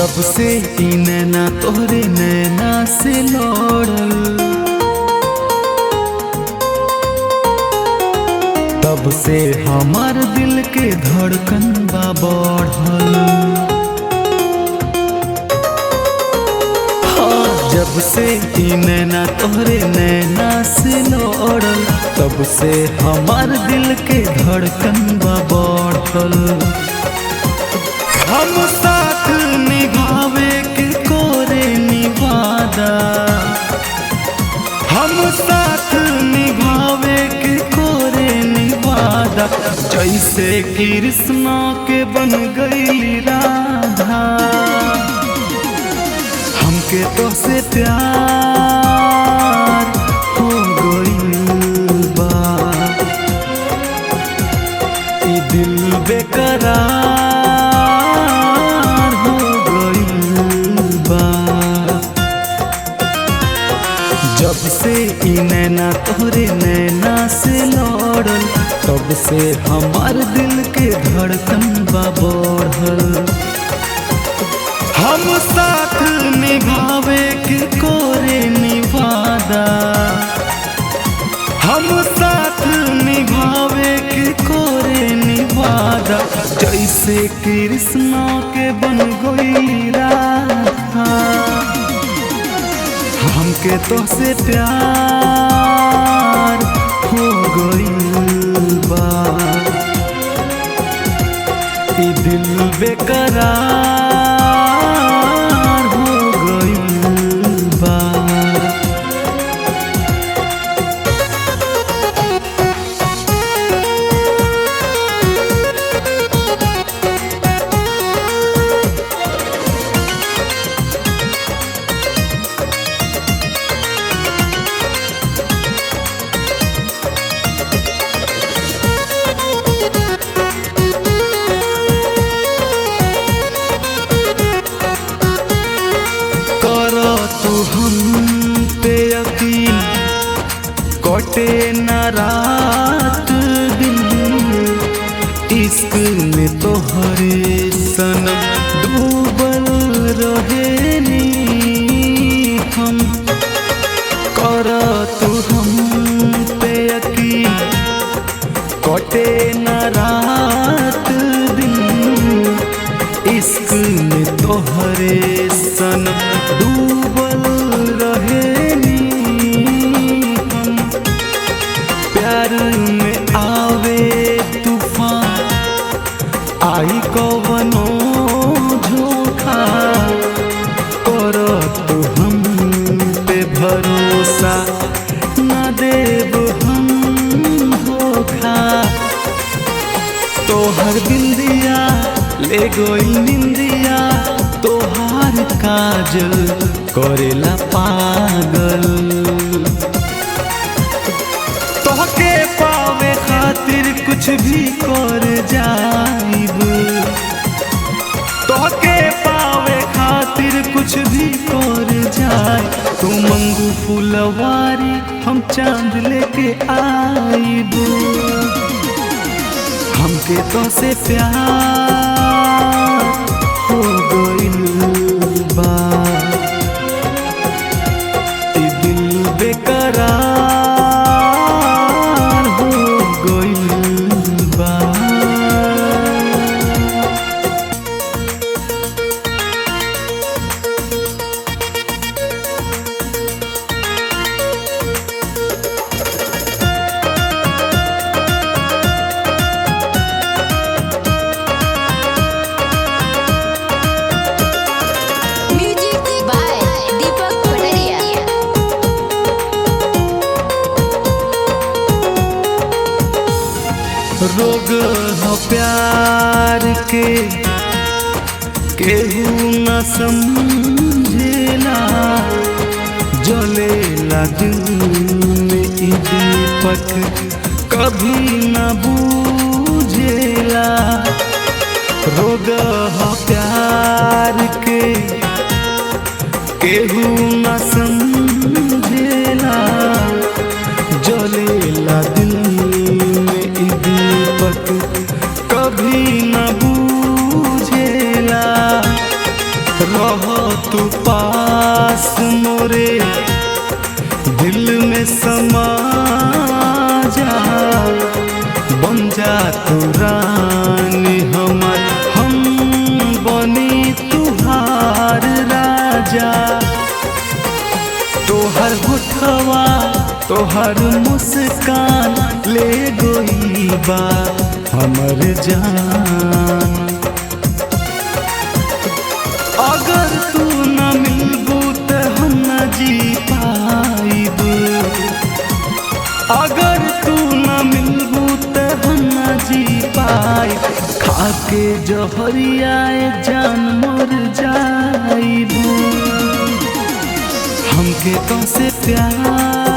जब से ई नैना तोहरे नैना से लौड़ल, तब से हमार दिल के धड़कन बा बढ़ल। हाँ, जब से ई नैना तोहरे नैना से लौड़ल, तब से हमार दिल के धड़कन बा बढ़ल। हम साथ निभावे के कोरे निवादा, हम साथ निभावे के कोरे निवादा, जैसे कृष्णा के बन गई राधा। हमके तो से प्यार हो गइल बा, ई दिल बेकरार जब से ई नैना तोहरे नैना से लौड़ल, तब से हमार दिल के धड़कन बा बढ़ल। हम साथ निभावे के कोरे निवादा, हम साथ निभावे के कोरे निवादा, जैसे कृष्णा के बन गई राधा। हमके तो से प्यार हो गइल बा, ई दिल बेकरार हो गइल बा। हम पे यकीन कटे न रात दिन, इश्क में तोहरे सनम डूबल रहे नी हम। कर तू हम पे यकीन कटे न रात दिन, इश्क में तोहरे सनम डूबल रहे नी हम। प्यार में आवे तूफान, आई कवनो झोंका, कर तू हम पे भरोसा, न देव हम धोखा। तोहर बिंदिया ले गई निंदिया, तोहार काजल करेला पागल। तोहके पावे खातिर कुछ भी कर जाइब, तोहके पावे खातिर कुछ भी कर जाए। तू मंगू फुलवारी, हम चांद लेके आइब। हमके तो से प्यार हो गइल बा, ई दिल बेकरार हो गइल बा। रोग हो प्यार के केहू न समझेला, जलेला दिल में ई दीपक कभी न बुझेला। रोग हो प्यार के केहू न समझेला, जलेला दिल में ई दीपक कभी न बुझेला। पास मोरे दिल में समा जा, बन जा तू रानी हमर, हम बनी तुहार राजा। तोहर होठवा तोहर मुस्कान ले गोई बा हमर जान। अगर तू न मिलबू त हम न जी पाइब, अगर तू न मिलबू त हम न जी पाइब। खाके जहरियाए जान मर जाइबू, हमके तो से प्यार